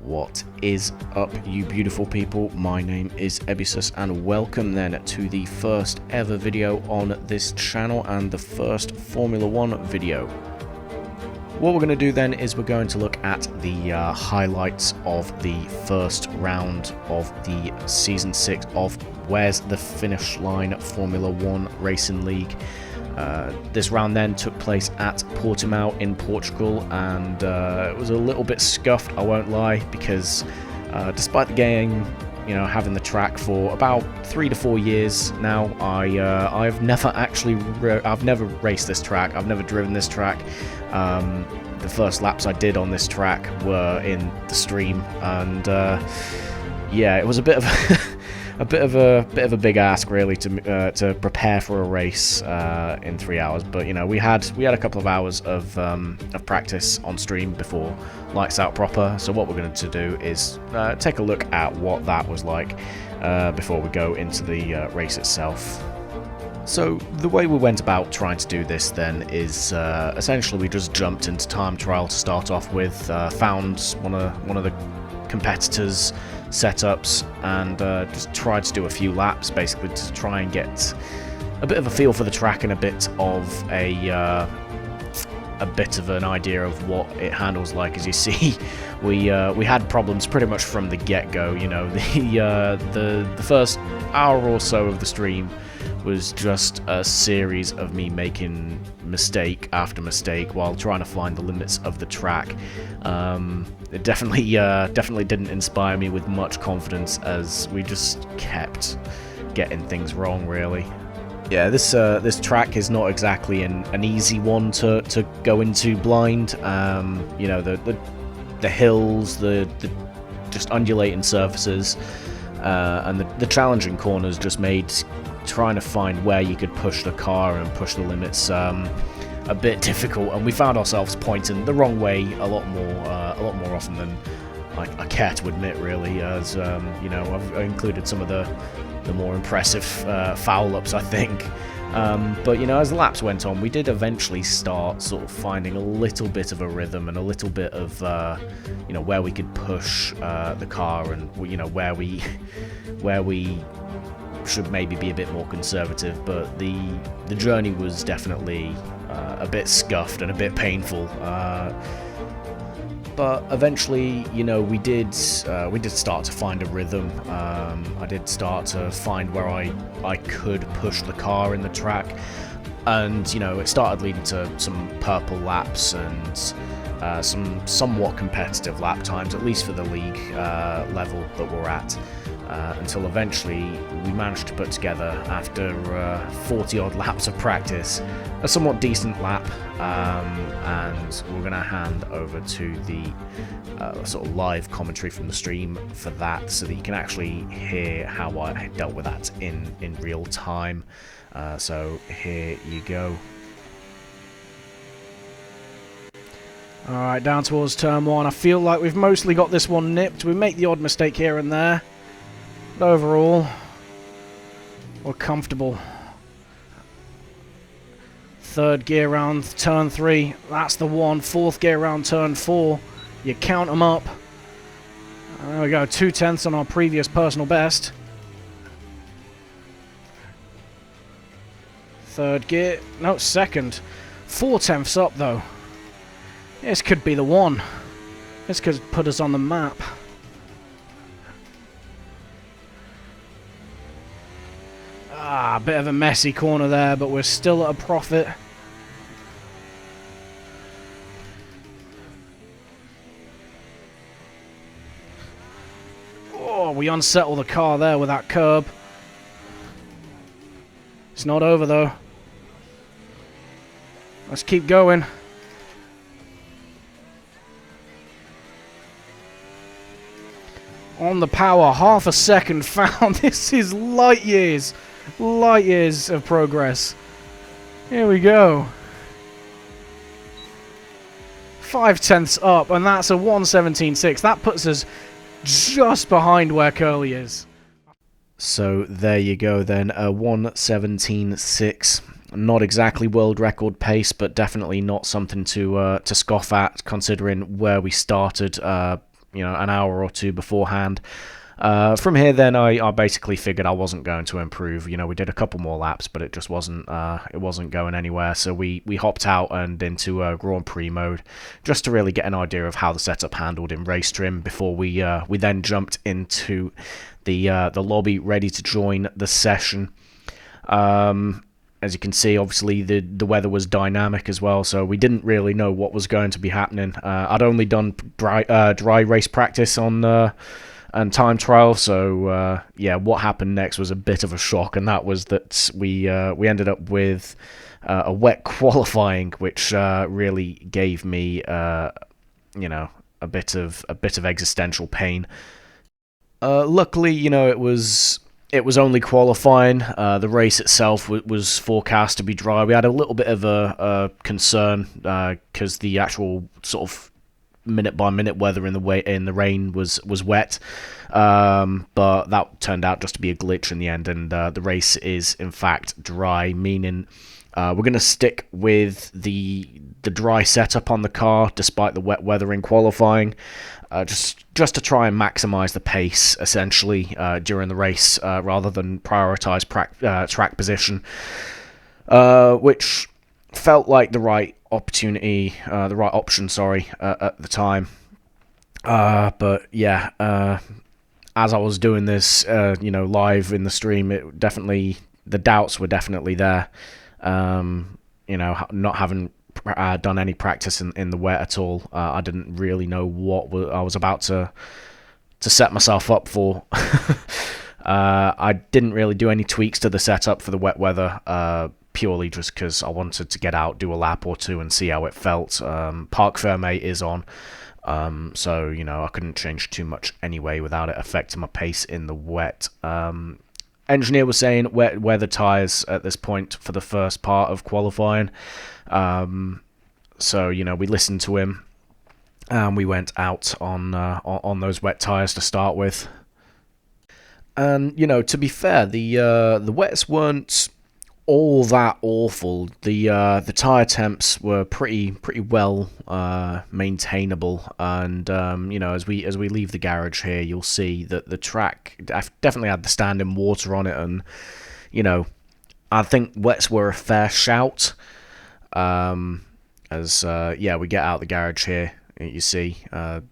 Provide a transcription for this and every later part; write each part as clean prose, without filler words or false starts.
What is up, you beautiful people? My name is Ebusus, and welcome then to the first ever video on this channel and the first Formula 1 video. What we're going to do then is we're going to look at the highlights of the first round of the Season 6 of Where's the Finish Line Formula 1 Racing League. This round then took place at Portimao in Portugal, and it was a little bit scuffed, I won't lie, because despite the game, having the track for about 3 to 4 years now, I've never actually I've never raced this track. I've never driven this track. The first laps I did on this track were in the stream, and yeah, it was a bit of a bit of a big ask really to prepare for a race in 3 hours. But we had a couple of hours of practice on stream before lights out proper. So what we're going to do is take a look at what that was like before we go into the race itself. So the way we went about trying to do this then is essentially we just jumped into time trial to start off with, found one of the competitors' setups, and just tried to do a few laps basically to try and get a bit of a feel for the track and a bit of an idea of what it handles like. As you see, we had problems pretty much from the get-go. The first hour or so of the stream was just a series of me making mistake after mistake while trying to find the limits of the track. It definitely didn't inspire me with much confidence, as we just kept getting things wrong, really. Yeah, this track is not exactly an easy one to go into blind. The hills, the just undulating surfaces, and the challenging corners just made trying to find where you could push the car and push the limits a bit difficult, and we found ourselves pointing the wrong way a lot more often than I care to admit, really. As I've included some of the more impressive foul ups, I think. But as the laps went on, we did eventually start sort of finding a little bit of a rhythm and a little bit of where we could push the car, and where we should maybe be a bit more conservative. But the journey was definitely a bit scuffed and a bit painful. But eventually, we did start to find a rhythm. I did start to find where I could push the car in the track, and it started leading to some purple laps and some somewhat competitive lap times, at least for the league level that we're at. Until eventually we managed to put together, after 40 odd laps of practice, a somewhat decent lap, and we're going to hand over to the sort of live commentary from the stream for that, so that you can actually hear how I dealt with that in real time. So here you go. Alright, down towards turn 1. I feel like we've mostly got this one nipped. We make the odd mistake here and there, but overall, we're comfortable. Third gear round, turn 3. That's the one. Fourth gear round, turn 4. You count them up. There we go. 2/10 on our previous personal best. Third gear. No, second. 4/10 up, though. This could be the one. This could put us on the map. A bit of a messy corner there, but we're still at a profit. Oh, we unsettle the car there with that curb. It's not over, though. Let's keep going. On the power, half a second found. This is light years of progress. Here we go. 5/10 up, and that's a 1:17.6. That puts us just behind where Curly is. So there you go then, a 1:17.6. Not exactly world record pace, but definitely not something to scoff at, considering where we started. an hour or two beforehand. From here, then I basically figured I wasn't going to improve. We did a couple more laps, but it just wasn't going anywhere. So we hopped out and into Grand Prix mode, just to really get an idea of how the setup handled in race trim before we then jumped into the lobby, ready to join the session. As you can see, obviously the weather was dynamic as well, so we didn't really know what was going to be happening. I'd only done dry race practice on and time trial, so yeah, what happened next was a bit of a shock, and that was that we ended up with a wet qualifying, which really gave me a bit of existential pain. Luckily, it was only qualifying. The race itself was forecast to be dry. We had a little bit of a concern because the actual sort of minute by minute weather in the rain was wet, but that turned out just to be a glitch in the end, and the race is in fact dry, meaning we're going to stick with the dry setup on the car despite the wet weather in qualifying, just to try and maximize the pace essentially during the race, rather than prioritize track position, which felt like the right option, at the time. But yeah, as I was doing this, live in the stream, the doubts were definitely there. Not having done any practice in the wet at all, I didn't really know what I was about to set myself up for. I didn't really do any tweaks to the setup for the wet weather, purely just because I wanted to get out, do a lap or two, and see how it felt. Parc Fermé is on, so I couldn't change too much anyway without it affecting my pace in the wet. Engineer was saying wet weather tyres at this point for the first part of qualifying, so we listened to him, and we went out on those wet tyres to start with. And to be fair, the wets weren't all that awful. The tire temps were pretty well maintainable, and as we leave the garage here, you'll see that the track definitely had the standing water on it, and I think wets were a fair shout. As we get out the garage here, you see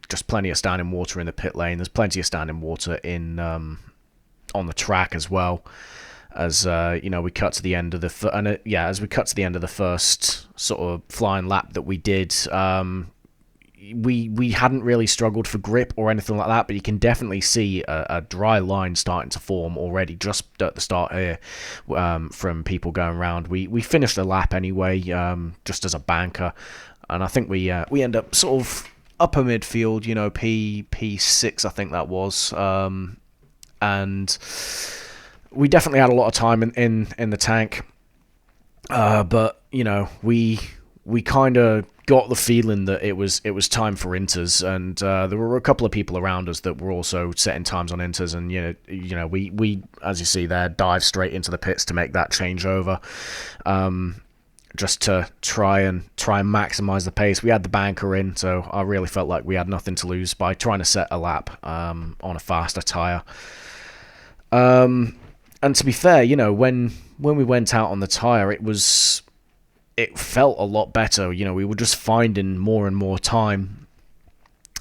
just plenty of standing water in the pit lane. There's plenty of standing water in on the track as well. As we cut to the end of the first sort of flying lap that we did, we hadn't really struggled for grip or anything like that, but you can definitely see a dry line starting to form already just at the start here, from people going around. We finished the lap anyway, just as a banker, and I think we end up sort of upper midfield, P6 I think that was, and we definitely had a lot of time in the tank, but we kind of got the feeling that it was time for inters, and there were a couple of people around us that were also setting times on inters, and we as you see there, dived straight into the pits to make that changeover, just to try and maximize the pace. We had the banker in, so I really felt like we had nothing to lose by trying to set a lap on a faster tire. And to be fair, when we went out on the tyre, it felt a lot better. We were just finding more and more time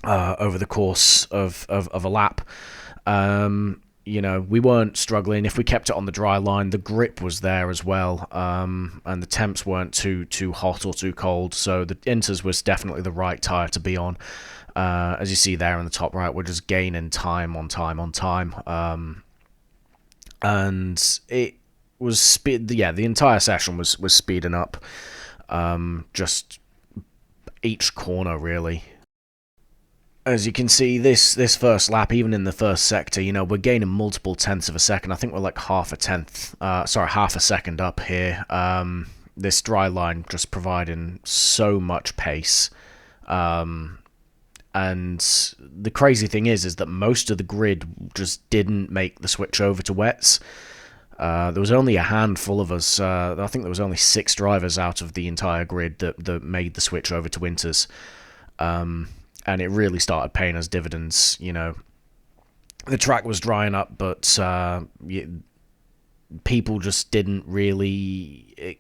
over the course of a lap. We weren't struggling. If we kept it on the dry line, the grip was there as well, and the temps weren't too hot or too cold, so the inters was definitely the right tyre to be on. As you see there in the top right, we're just gaining time on time. And it was speed. Yeah, the entire session was speeding up, just each corner really. As you can see, this first lap, even in the first sector, we're gaining multiple tenths of a second. I think we're like half a second up here. This dry line just providing so much pace. And the crazy thing is that most of the grid just didn't make the switch over to wets. There was only a handful of us. I think there was only 6 drivers out of the entire grid that made the switch over to winters. and it really started paying us dividends. You know, the track was drying up, but people just didn't really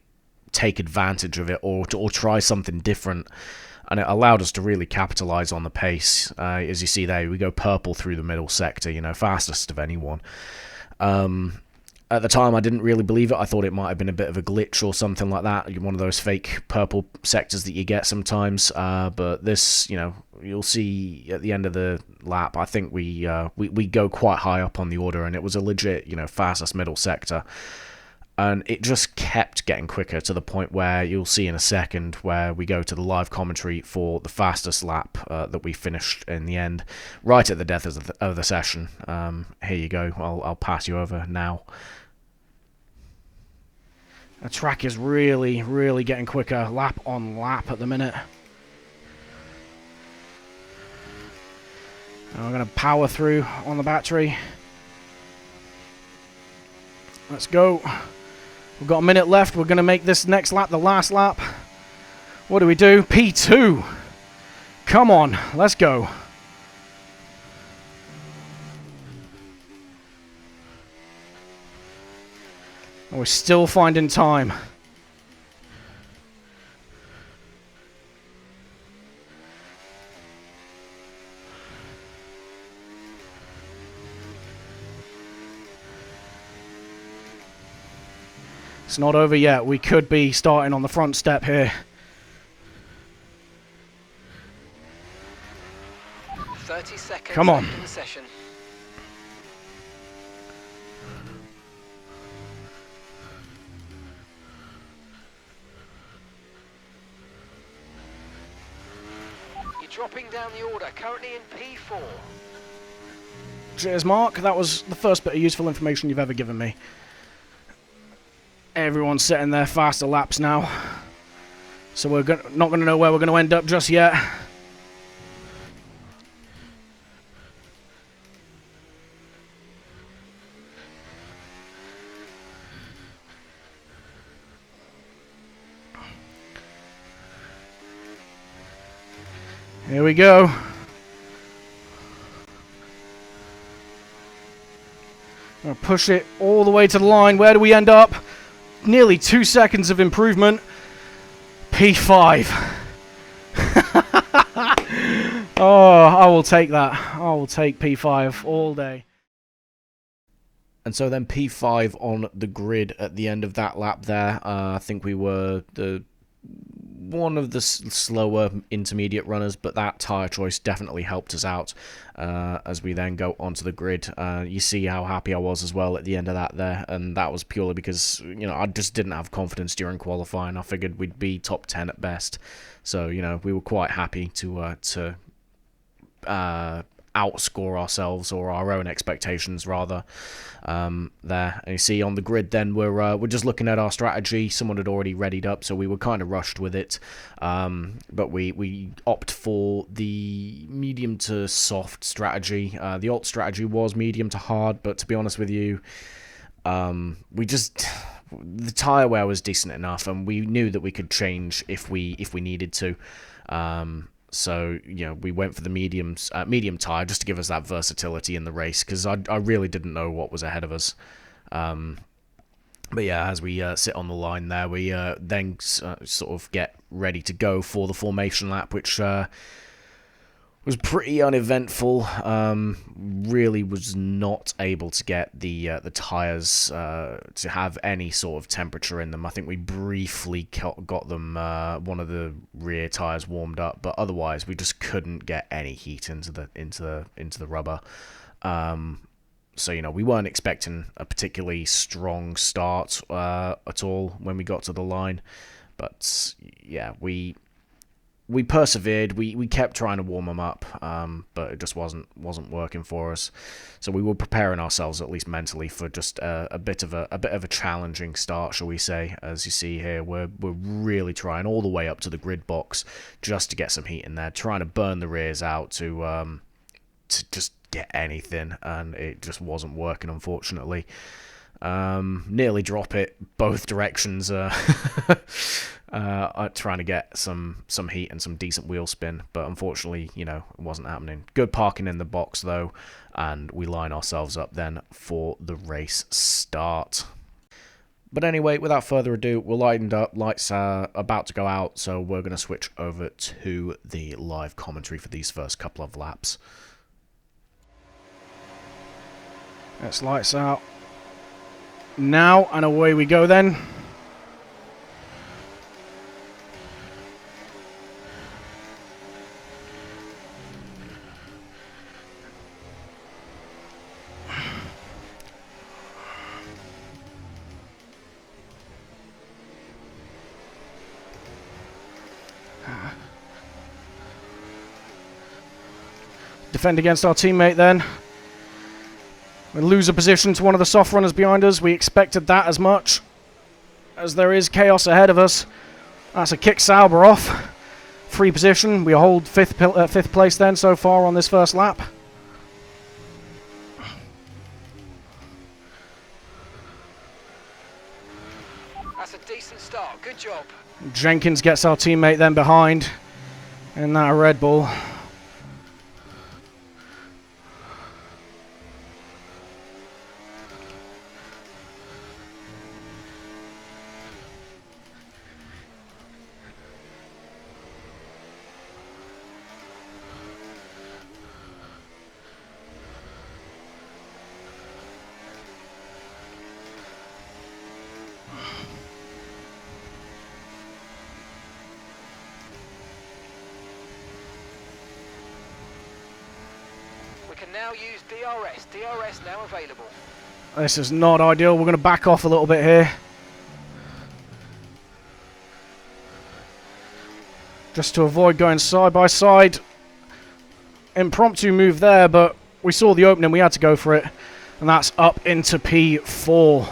take advantage of it or try something different, and it allowed us to really capitalize on the pace. As you see there, we go purple through the middle sector, you know, fastest of anyone. At the time, I didn't really believe it. I thought it might have been a bit of a glitch or something like that, one of those fake purple sectors that you get sometimes. But this, you know, you'll see at the end of the lap, I think we go quite high up on the order, and it was a legit, you know, fastest middle sector. And it just kept getting quicker to the point where you'll see in a second where we go to the live commentary for the fastest lap that we finished in the end, right at the death of the session. Here you go. I'll pass you over now. The track is really, really getting quicker lap on lap at the minute. And we're going to power through on the battery. Let's go. We've got a minute left. We're going to make this next lap the last lap. What do we do? P2. Come on. Let's go. And we're still finding time. It's not over yet. We could be starting on the front step here. 30 seconds. Come on. Left in the session. You're dropping down the order, currently in P4. Cheers, Mark. That was the first bit of useful information you've ever given me. Everyone's setting their faster laps now, so we're not going to know where we're going to end up just yet. Here we go. I'll push it all the way to the line. Where do we end up? Nearly 2 seconds of improvement. P5. Oh, I will take that. I will take P5 all day. And so then P5 on the grid at the end of that lap there. I think we were one of the slower intermediate runners, but that tyre choice definitely helped us out as we then go onto the grid. You see how happy I was as well at the end of that there, and that was purely because, you know, I just didn't have confidence during qualifying. I figured we'd be top 10 at best, so, you know, we were quite happy to outscore ourselves, or our own expectations rather, there. And you see on the grid then we're just looking at our strategy. Someone had already readied up, so we were kind of rushed with it, but we opt for the medium to soft strategy. The alt strategy was medium to hard, but to be honest with you, the tire wear was decent enough, and we knew that we could change if we needed to. So, you know, we went for the medium tire just to give us that versatility in the race, because I really didn't know what was ahead of us. But yeah, as we sit on the line there, we then sort of get ready to go for the formation lap, which was pretty uneventful. Really was not able to get the tires to have any sort of temperature in them. I think we briefly got them one of the rear tires warmed up, but otherwise we just couldn't get any heat into the rubber. So, you know, we weren't expecting a particularly strong start at all when we got to the line, but yeah, we persevered. We kept trying to warm them up, but it just wasn't working for us. So we were preparing ourselves, at least mentally, for just a bit of a challenging start, shall we say? As you see here, we're really trying all the way up to the grid box just to get some heat in there, trying to burn the rears out to just get anything, and it just wasn't working, unfortunately. Nearly drop it both directions. trying to get some heat and some decent wheel spin, but unfortunately, you know, it wasn't happening. Good parking in the box though, and we line ourselves up then for the race start. But anyway, without further ado, we're lightened up, lights are about to go out, so we're going to switch over to the live commentary for these first couple of laps. That's lights out now, and away we go then. Defend against our teammate then. We lose a position to one of the soft runners behind us. We expected that as much, as there is chaos ahead of us. That's a kick Sauber off. Free position. We hold fifth place then so far on this first lap. That's a decent start. Good job. Jenkins gets our teammate then behind in that Red Bull. Can now use DRS. DRS now available. This is not ideal. We're going to back off a little bit here. Just to avoid going side by side. Impromptu move there, but we saw the opening. We had to go for it. And that's up into P4.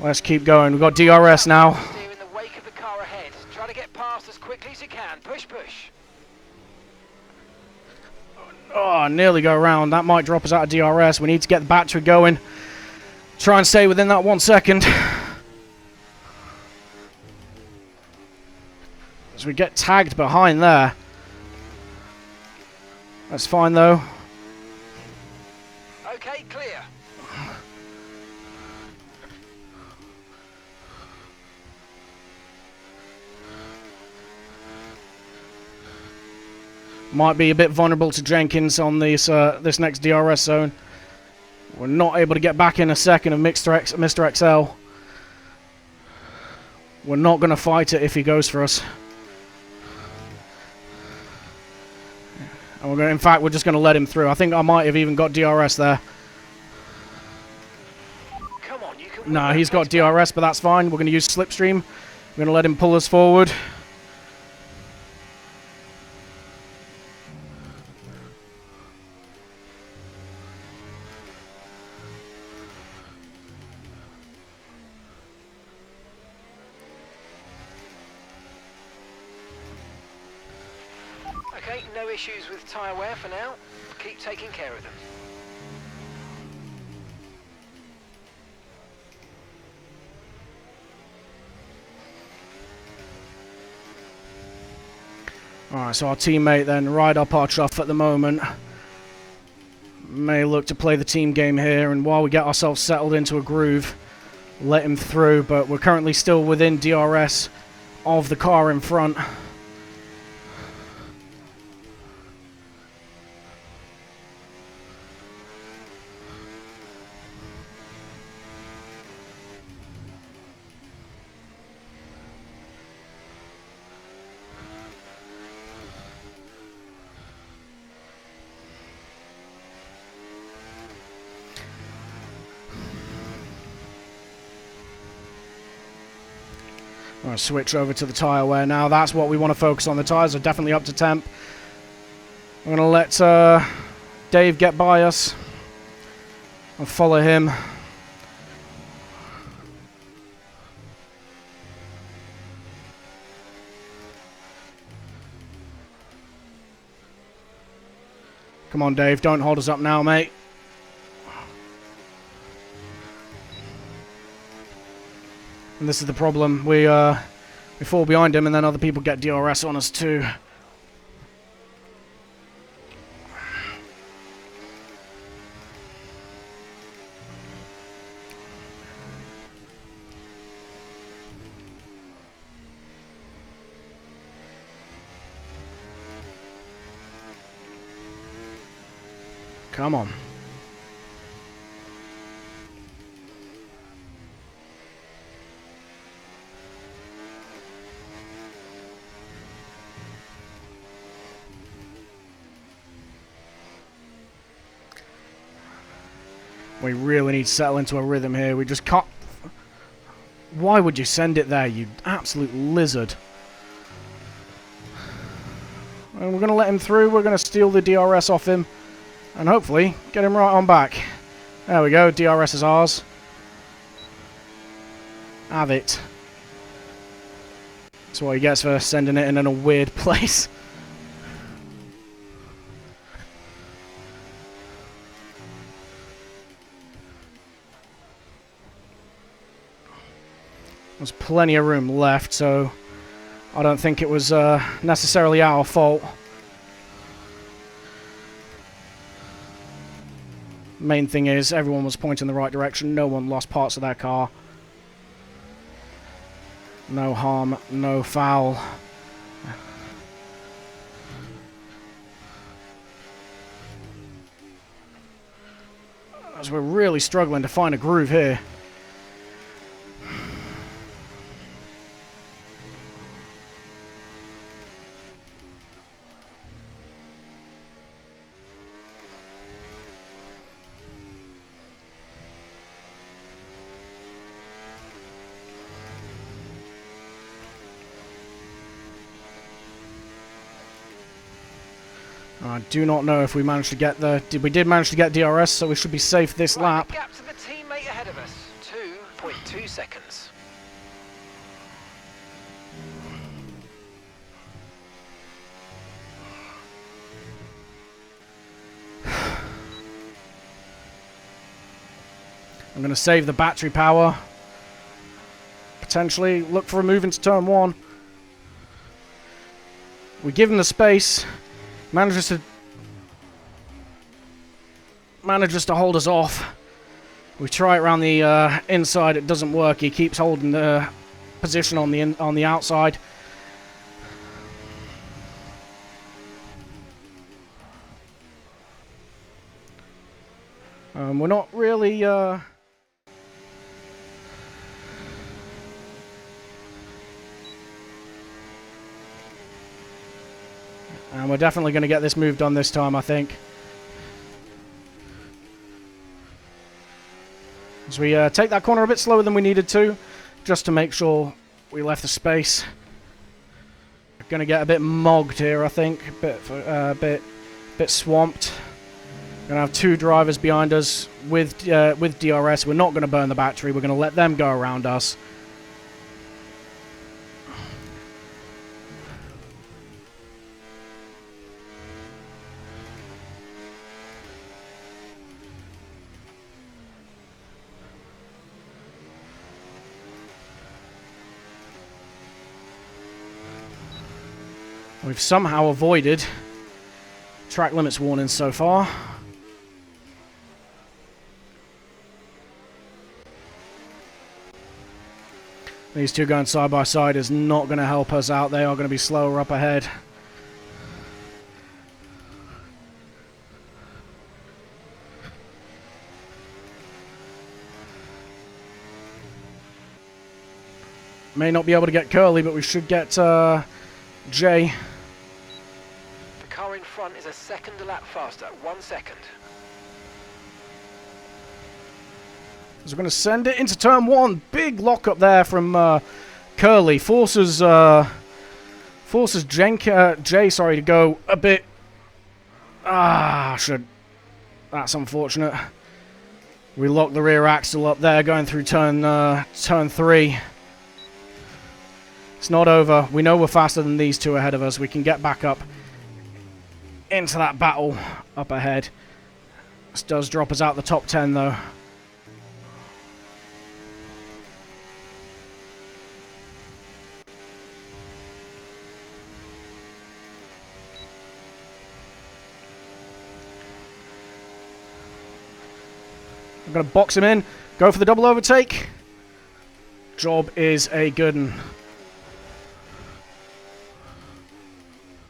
Let's keep going. We've got DRS now. Steer in the wake of the car ahead. Try to get past as quickly as you can. Push, push. Oh, nearly go around. That might drop us out of DRS. We need to get the battery going. Try and stay within that 1 second. As we get tagged behind there. That's fine though. Okay, clear. Might be a bit vulnerable to Jenkins on this this next DRS zone. We're not able to get back in a second of Mr. XL. We're not going to fight it if he goes for us. And we're going. In fact, we're just going to let him through. I think I might have even got DRS there. Come on, you can. No, he's got DRS, but that's fine. We're going to use Slipstream. We're going to let him pull us forward. Okay, no issues with tyre wear for now. Keep taking care of them. Alright, so our teammate then, right up our trough at the moment. May look to play the team game here, and while we get ourselves settled into a groove, let him through, but we're currently still within DRS of the car in front. I'm going to switch over to the tyre wear now. That's what we want to focus on. The tyres are definitely up to temp. I'm going to let Dave get by us. I'll follow him. Come on, Dave. Don't hold us up now, mate. And this is the problem. We fall behind him, and then other people get DRS on us too. Come on. We really need to settle into a rhythm here. We just can't... Why would you send it there, you absolute lizard? And we're going to let him through. We're going to steal the DRS off him. And hopefully get him right on back. There we go. DRS is ours. Have it. That's what he gets for sending it in a weird place. There's plenty of room left, so I don't think it was necessarily our fault. Main thing is everyone was pointing in the right direction. No one lost parts of their car. No harm, no foul. As we're really struggling to find a groove here. I do not know if we managed to get the... We did manage to get DRS, so we should be safe this lap. The gap to the teammate ahead of us. 2.2 seconds. I'm going to save the battery power. Potentially look for a move into turn 1. We give him the space. Manages to hold us off. We try it around the inside. It doesn't work. He keeps holding the position on the outside. We're not really. And we're definitely going to get this move done this time, I think. As we take that corner a bit slower than we needed to, just to make sure we left the space. We're going to get a bit mogged here, I think. A bit swamped. We're going to have 2 drivers behind us with DRS. We're not going to burn the battery. We're going to let them go around us. We've somehow avoided track limits warnings so far. These two going side by side is not going to help us out. They are going to be slower up ahead. May not be able to get Curly, but we should get Jay. The car in front is a second a lap faster. 1 second. So we're going to send it into turn 1. Big lock up there from Curly. Forces Jay to go a bit. That's unfortunate. We locked the rear axle up there going through turn 3. It's not over. We know we're faster than these two ahead of us. We can get back up into that battle up ahead. This does drop us out the top 10 though. I'm going to box him in. Go for the double overtake. Job is a good one.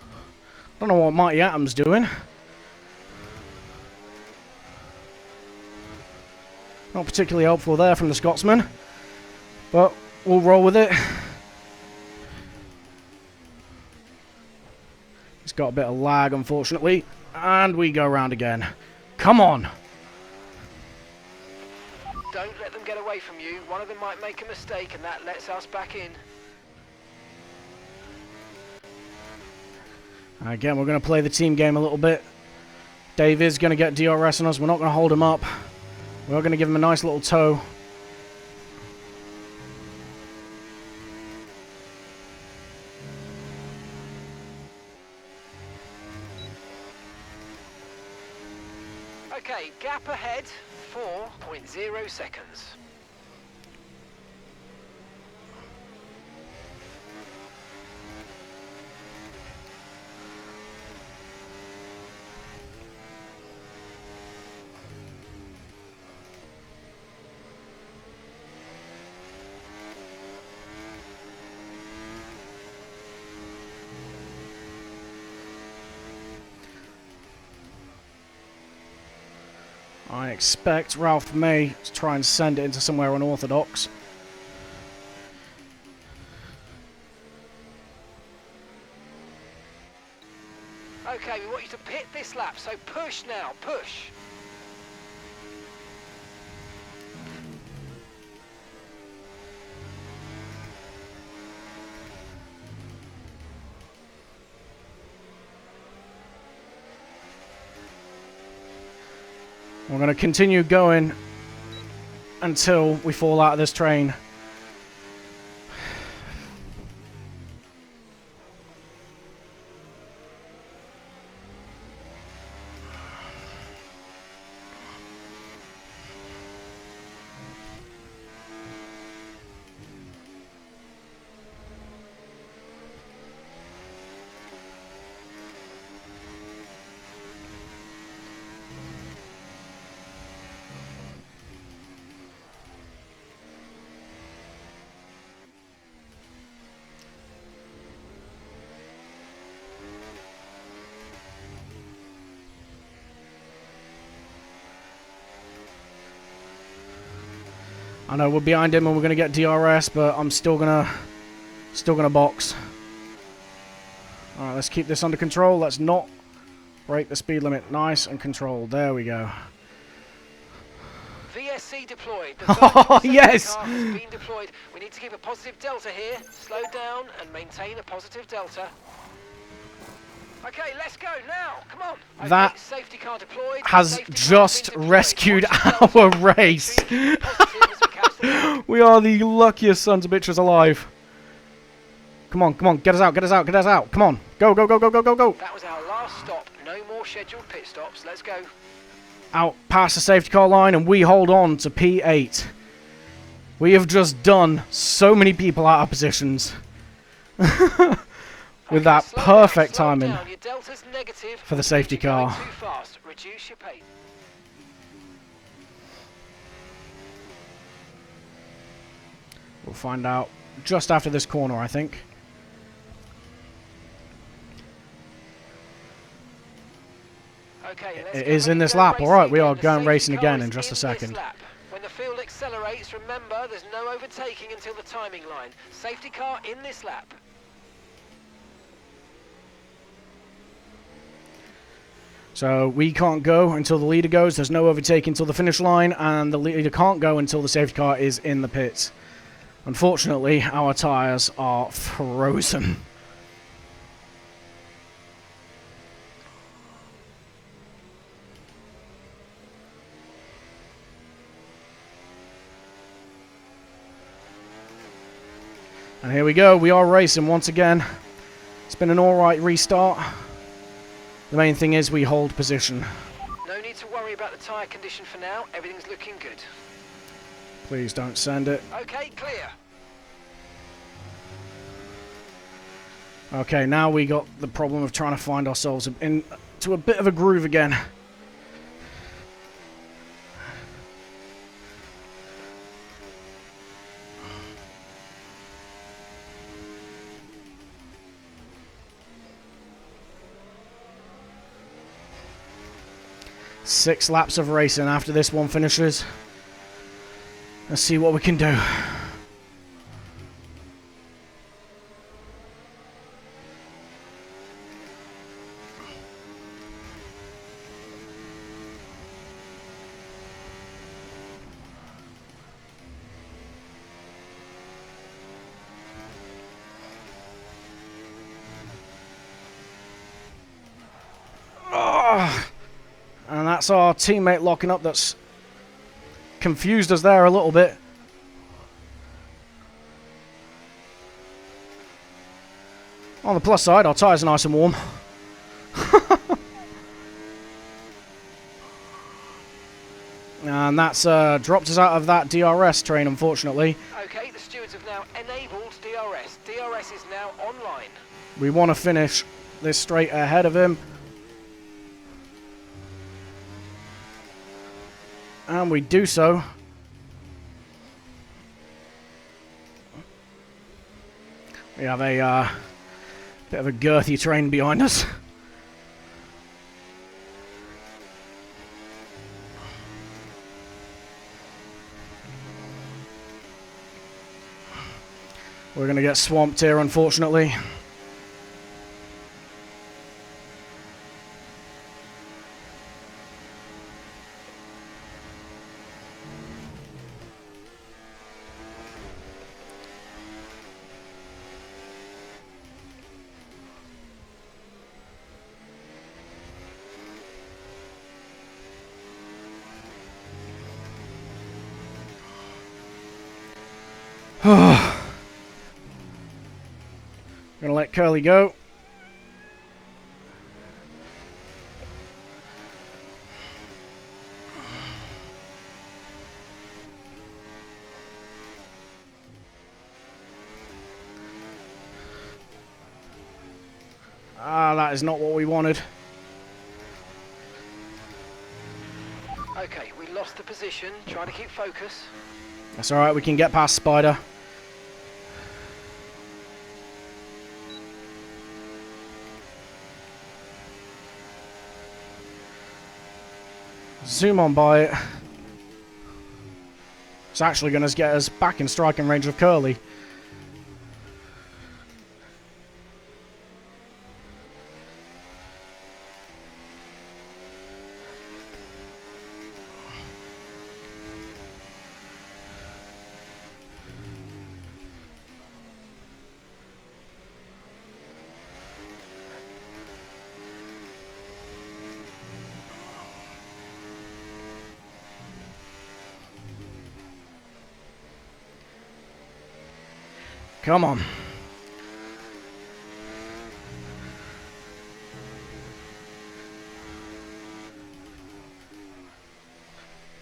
I don't know what Mighty Atom's doing. Not particularly helpful there from the Scotsman. But we'll roll with it. It's got a bit of lag, unfortunately. And we go round again. Come on! Don't let them get away from you. One of them might make a mistake and that lets us back in. Again, we're going to play the team game a little bit. Dave is going to get DRS on us. We're not going to hold him up. We're going to give him a nice little tow. Okay, gap ahead, 4.0 seconds. I expect Ralph may try and send it into somewhere unorthodox. Okay, we want you to pit this lap, so push now, push. We're going to continue going until we fall out of this train. I know we're behind him and we're going to get DRS, but I'm still gonna box. All right, let's keep this under control. Let's not break the speed limit. Nice and controlled. There we go. VSC deployed. Oh, yes! Car has been deployed. We need to keep a positive delta here. Slow down and maintain a positive delta. Okay, let's go now. Come on. Okay, that safety car deployed. has Safety just car rescued Positive our delta. race. Positive as we catch the We are the luckiest sons of bitches alive. Come on, come on, get us out, get us out, get us out. Come on, go, go, go, go, go, go, go. That was our last stop. No more scheduled pit stops. Let's go. Out past the safety car line, and we hold on to P8. We have just done so many people out of positions. With that Slow perfect down, slow timing down. Your delta's negative. for the safety You're going car. too fast. Reduce your pace. We'll find out just after this corner, I think. Okay, let's It get is ready in to this go lap. All right, racing we are again. The going safety racing car again is in just a this second. lap. When the field accelerates, remember there's no overtaking until the timing line. Safety car in this lap. So we can't go until the leader goes. There's no overtaking until the finish line, and the leader can't go until the safety car is in the pits. Unfortunately, our tyres are frozen. And here we go. We are racing once again. It's been an alright restart. The main thing is we hold position. No need to worry about the tyre condition for now. Everything's looking good. Please don't send it. Okay, clear. Okay, now we got the problem of trying to find ourselves into a bit of a groove again. 6 laps of racing after this one finishes. Let's see what we can do. And that's our teammate locking up that's confused us there a little bit. On the plus side, our tyres are nice and warm. And that's dropped us out of that DRS train, unfortunately. Okay, the stewards have now enabled DRS. DRS is now online. We want to finish this straight ahead of him. And we do so. We have a bit of a girthy train behind us. We're going to get swamped here, unfortunately. Gonna let Curly go. Ah, that is not what we wanted. Okay, we lost the position. Try to keep focus. That's alright, we can get past Spider. Zoom on by it. It's actually going to get us back in striking range of Curly. Come on.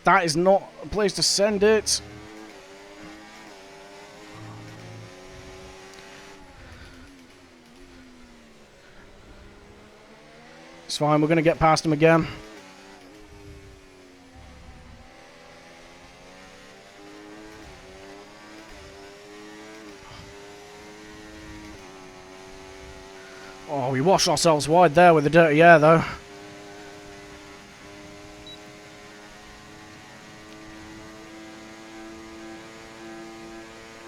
That is not a place to send it. It's fine, we're going to get past him again. Oh, we washed ourselves wide there with the dirty air, though.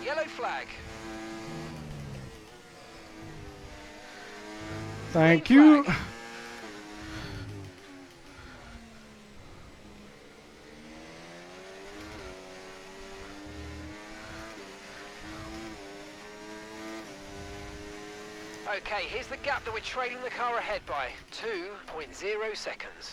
Yellow flag. Thank you. Flag. Okay, here's the gap that we're trailing the car ahead by. 2.0 seconds.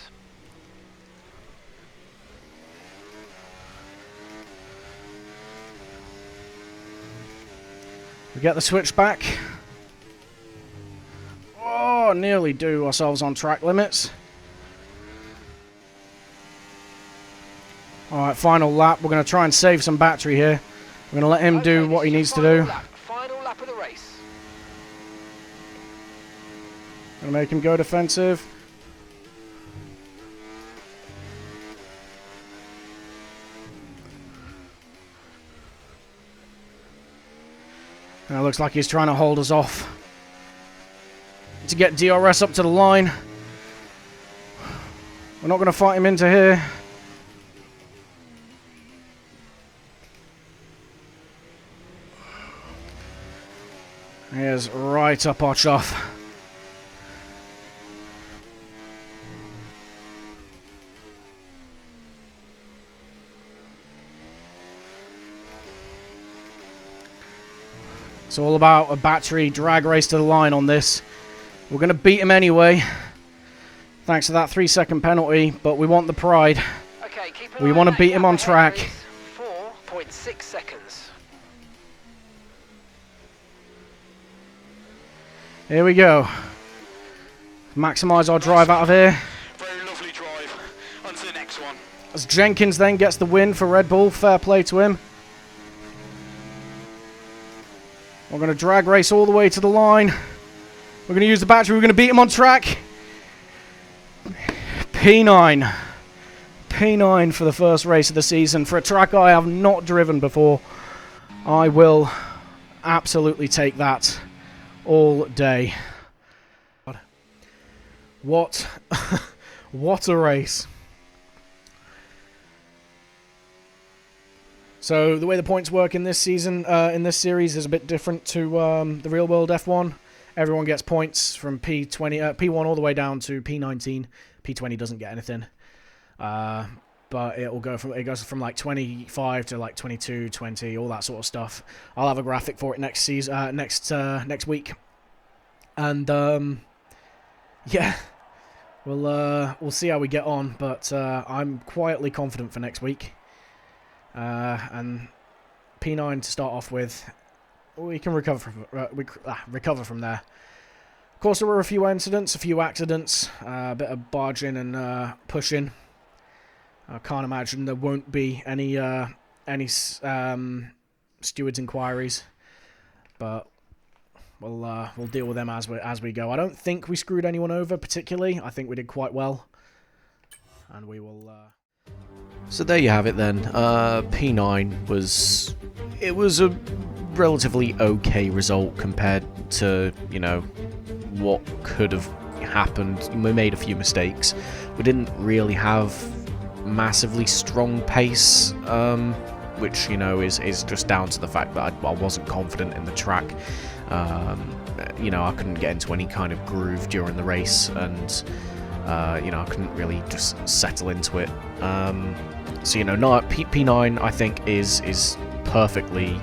We get the switch back. Oh, nearly do ourselves on track limits. Alright, final lap. We're going to try and save some battery here. We're going to let him do what he needs to do. Final lap of the race. Going to make him go defensive. And it looks like he's trying to hold us off to get DRS up to the line. We're not going to fight him into here. He is right up our chuff. It's all about a battery drag race to the line on this. We're going to beat him anyway, thanks to that 3-second penalty, but we want the pride. Okay, keep We want to beat him on track. 4.6 seconds. Here we go. Maximise our drive out of here. Very lovely drive. On to the next one. As Jenkins then gets the win for Red Bull. Fair play to him. We're going to drag race all the way to the line. We're going to use the battery. We're going to beat him on track. P9. P9 for the first race of the season. For a track I have not driven before. I will absolutely take that all day. What what a race. So the way the points work in this season, in this series, is a bit different to the real world F1. Everyone gets points from P20, P1 all the way down to P19. P20 doesn't get anything, but it goes from like 25 to like 22, 20, all that sort of stuff. I'll have a graphic for it next season, next week, and yeah, we'll see how we get on. But I'm quietly confident for next week. And P9 to start off with, we can recover from there. Of course, there were a few incidents, a few accidents, a bit of barging and pushing. I can't imagine there won't be any stewards' inquiries, but we'll deal with them as we go. I don't think we screwed anyone over particularly. I think we did quite well, and we will. So there you have it then. P9 was a relatively okay result compared to, you know, what could have happened. We made a few mistakes. We didn't really have massively strong pace, which, you know, is just down to the fact that I wasn't confident in the track. You know, I couldn't get into any kind of groove during the race, and you know, I couldn't really just settle into it. So, you know, P9 I think is perfectly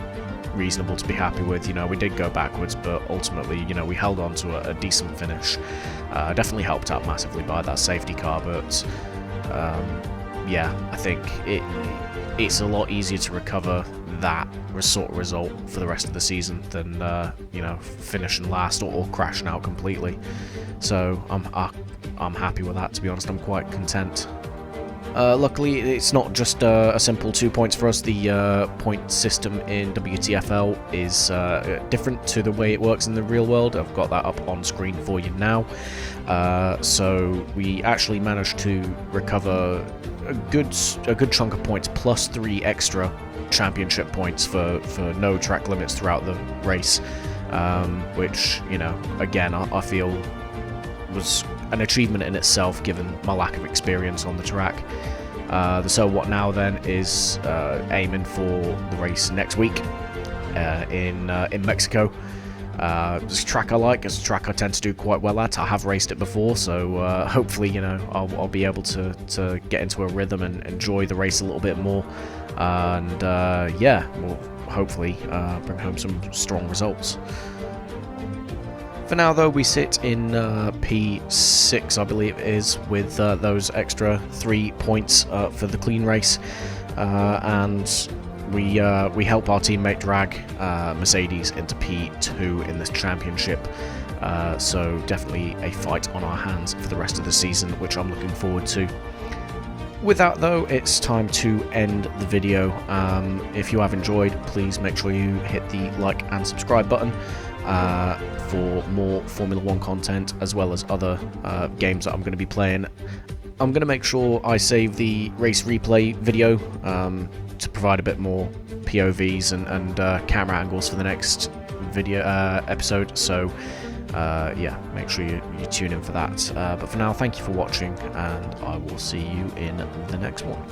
reasonable to be happy with. You know, we did go backwards, but ultimately, you know, we held on to a decent finish. Definitely helped out massively by that safety car, but yeah, I think it's a lot easier to recover that sort of result for the rest of the season than you know, finishing last or crashing out completely. So I'm happy with that, to be honest. I'm quite content. Luckily, it's not just a simple 2 points for us. The point system in WTFL is different to the way it works in the real world. I've got that up on screen for you now. So we actually managed to recover a good chunk of points, plus 3 extra championship points for no track limits throughout the race, which, you know, again, I feel was an achievement in itself given my lack of experience on the track. The So What Now then is aiming for the race next week in Mexico. It's a track I like. It's a track I tend to do quite well at. I have raced it before, so hopefully, you know, I'll be able to get into a rhythm and enjoy the race a little bit more, and yeah, we'll hopefully bring home some strong results. For now, though, we sit in P6, I believe it is, with those extra 3 points for the clean race, and we help our teammate drag Mercedes into P2 in this championship. So definitely a fight on our hands for the rest of the season, which I'm looking forward to. With that, though, it's time to end the video. If you have enjoyed, please make sure you hit the like and subscribe button for more Formula 1 content, as well as other games that I'm going to be playing. I'm going to make sure I save the race replay video to provide a bit more POVs and camera angles for the next video episode. So yeah, make sure you tune in for that. But for now, thank you for watching, and I will see you in the next one.